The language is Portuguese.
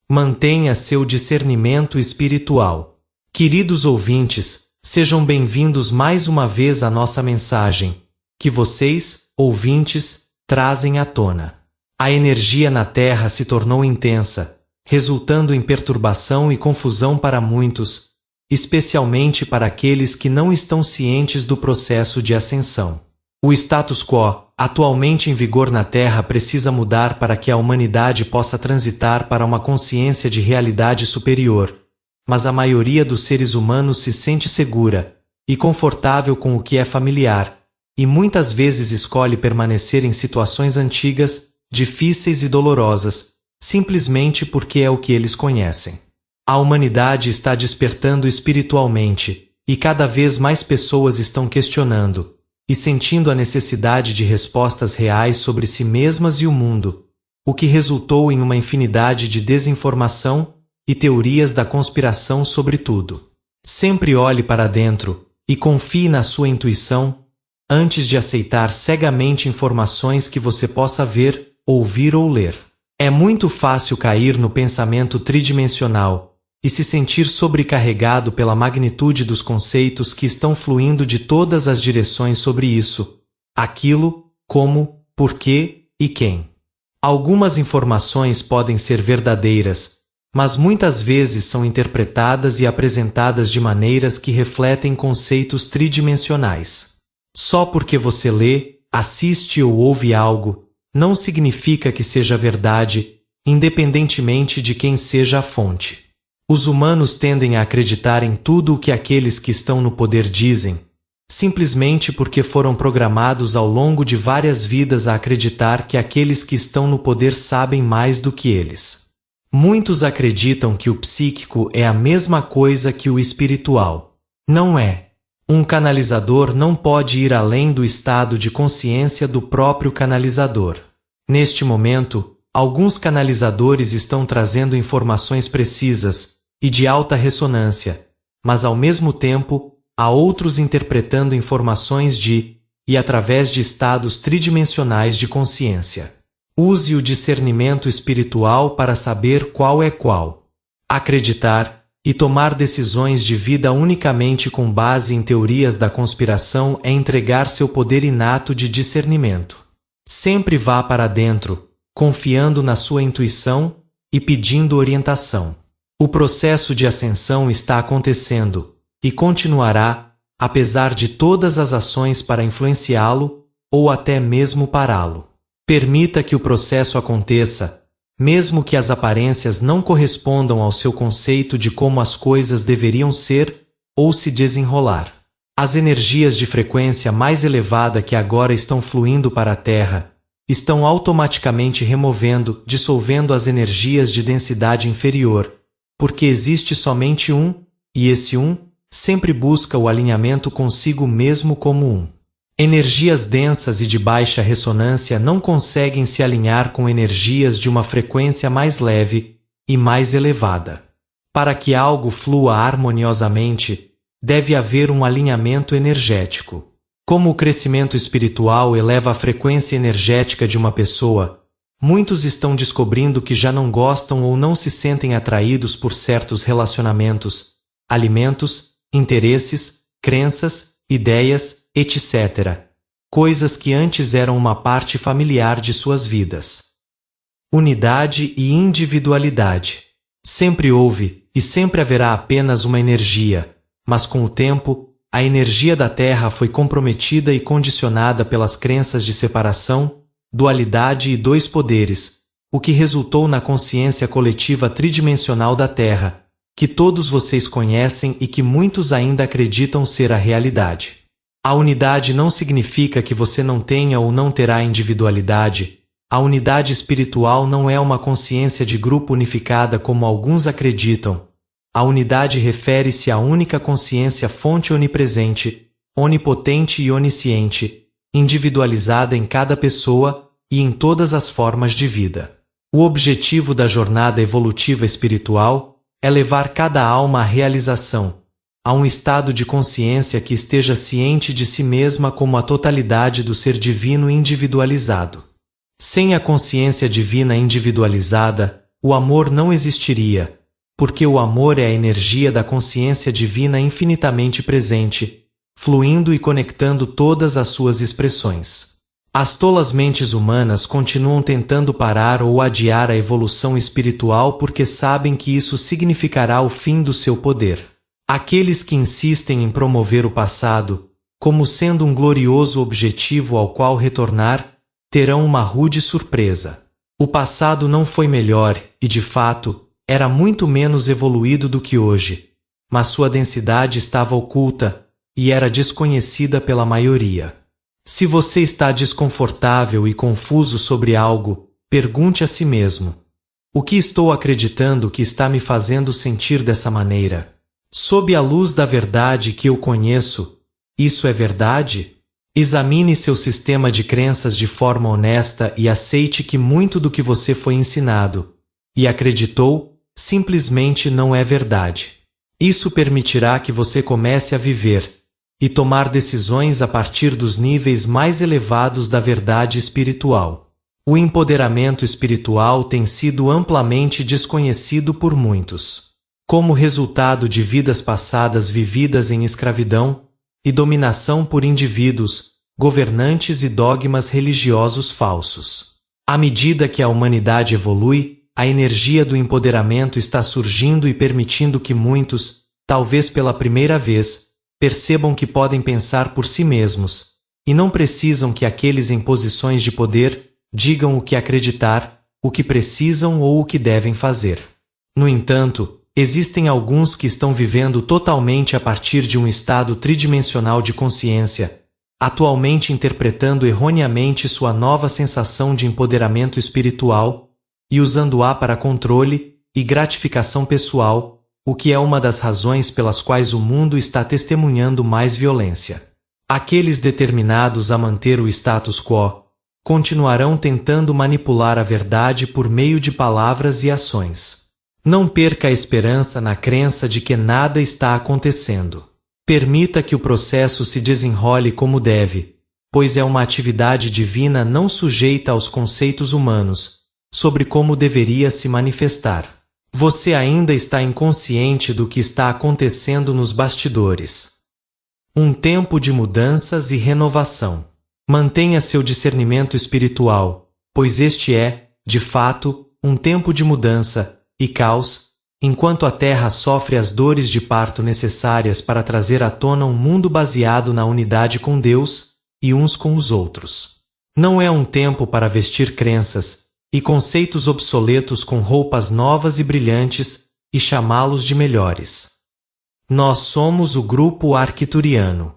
Mantenha seu discernimento espiritual. Queridos ouvintes, sejam bem-vindos mais uma vez à nossa mensagem, que vocês, ouvintes, trazem à tona. A energia na Terra se tornou intensa, resultando em perturbação e confusão para muitos, especialmente para aqueles que não estão cientes do processo de ascensão. O status quo, atualmente em vigor na Terra, precisa mudar para que a humanidade possa transitar para uma consciência de realidade superior, mas a maioria dos seres humanos se sente segura e confortável com o que é familiar, e muitas vezes escolhe permanecer em situações antigas, difíceis e dolorosas, simplesmente porque é o que eles conhecem. A humanidade está despertando espiritualmente, e cada vez mais pessoas estão questionando e sentindo a necessidade de respostas reais sobre si mesmas e o mundo, o que resultou em uma infinidade de desinformação e teorias da conspiração sobre tudo. Sempre olhe para dentro e confie na sua intuição antes de aceitar cegamente informações que você possa ver, ouvir ou ler. É muito fácil cair no pensamento tridimensional e se sentir sobrecarregado pela magnitude dos conceitos que estão fluindo de todas as direções sobre isso, aquilo, como, porquê e quem. Algumas informações podem ser verdadeiras, mas muitas vezes são interpretadas e apresentadas de maneiras que refletem conceitos tridimensionais. Só porque você lê, assiste ou ouve algo, não significa que seja verdade, independentemente de quem seja a fonte. Os humanos tendem a acreditar em tudo o que aqueles que estão no poder dizem, simplesmente porque foram programados ao longo de várias vidas a acreditar que aqueles que estão no poder sabem mais do que eles. Muitos acreditam que o psíquico é a mesma coisa que o espiritual. Não é. Um canalizador não pode ir além do estado de consciência do próprio canalizador. Neste momento, alguns canalizadores estão trazendo informações precisas e de alta ressonância, mas ao mesmo tempo, há outros interpretando informações e através de estados tridimensionais de consciência. Use o discernimento espiritual para saber qual é qual. Acreditar e tomar decisões de vida unicamente com base em teorias da conspiração é entregar seu poder inato de discernimento. Sempre vá para dentro, confiando na sua intuição e pedindo orientação. O processo de ascensão está acontecendo e continuará, apesar de todas as ações para influenciá-lo ou até mesmo pará-lo. Permita que o processo aconteça, mesmo que as aparências não correspondam ao seu conceito de como as coisas deveriam ser ou se desenrolar. As energias de frequência mais elevada que agora estão fluindo para a Terra estão automaticamente removendo, dissolvendo as energias de densidade inferior, porque existe somente um, e esse um sempre busca o alinhamento consigo mesmo como um. Energias densas e de baixa ressonância não conseguem se alinhar com energias de uma frequência mais leve e mais elevada. Para que algo flua harmoniosamente, deve haver um alinhamento energético. Como o crescimento espiritual eleva a frequência energética de uma pessoa, muitos estão descobrindo que já não gostam ou não se sentem atraídos por certos relacionamentos, alimentos, interesses, crenças, ideias, etc. Coisas que antes eram uma parte familiar de suas vidas. Unidade e individualidade. Sempre houve e sempre haverá apenas uma energia, mas com o tempo, a energia da Terra foi comprometida e condicionada pelas crenças de separação, dualidade e dois poderes, o que resultou na consciência coletiva tridimensional da Terra, que todos vocês conhecem e que muitos ainda acreditam ser a realidade. A unidade não significa que você não tenha ou não terá individualidade. A unidade espiritual não é uma consciência de grupo unificada como alguns acreditam. A unidade refere-se à única consciência fonte onipresente, onipotente e onisciente, individualizada em cada pessoa e em todas as formas de vida. O objetivo da jornada evolutiva espiritual é levar cada alma à realização, a um estado de consciência que esteja ciente de si mesma como a totalidade do ser divino individualizado. Sem a consciência divina individualizada, o amor não existiria, porque o amor é a energia da consciência divina infinitamente presente, fluindo e conectando todas as suas expressões. As tolas mentes humanas continuam tentando parar ou adiar a evolução espiritual porque sabem que isso significará o fim do seu poder. Aqueles que insistem em promover o passado, como sendo um glorioso objetivo ao qual retornar, terão uma rude surpresa. O passado não foi melhor e, de fato, era muito menos evoluído do que hoje, mas sua densidade estava oculta e era desconhecida pela maioria. Se você está desconfortável e confuso sobre algo, pergunte a si mesmo: o que estou acreditando que está me fazendo sentir dessa maneira? Sob a luz da verdade que eu conheço, isso é verdade? Examine seu sistema de crenças de forma honesta e aceite que muito do que você foi ensinado e acreditou simplesmente não é verdade. Isso permitirá que você comece a viver e tomar decisões a partir dos níveis mais elevados da verdade espiritual. O empoderamento espiritual tem sido amplamente desconhecido por muitos, como resultado de vidas passadas vividas em escravidão e dominação por indivíduos, governantes e dogmas religiosos falsos. À medida que a humanidade evolui, a energia do empoderamento está surgindo e permitindo que muitos, talvez pela primeira vez, percebam que podem pensar por si mesmos, e não precisam que aqueles em posições de poder digam o que acreditar, o que precisam ou o que devem fazer. No entanto, existem alguns que estão vivendo totalmente a partir de um estado tridimensional de consciência, atualmente interpretando erroneamente sua nova sensação de empoderamento espiritual e usando-a para controle e gratificação pessoal, o que é uma das razões pelas quais o mundo está testemunhando mais violência. Aqueles determinados a manter o status quo continuarão tentando manipular a verdade por meio de palavras e ações. Não perca a esperança na crença de que nada está acontecendo. Permita que o processo se desenrole como deve, pois é uma atividade divina não sujeita aos conceitos humanos sobre como deveria se manifestar. Você ainda está inconsciente do que está acontecendo nos bastidores. Um tempo de mudanças e renovação. Mantenha seu discernimento espiritual, pois este é, de fato, um tempo de mudança e caos, enquanto a Terra sofre as dores de parto necessárias para trazer à tona um mundo baseado na unidade com Deus e uns com os outros. Não é um tempo para vestir crenças e conceitos obsoletos com roupas novas e brilhantes e chamá-los de melhores. Nós somos o grupo arcturiano.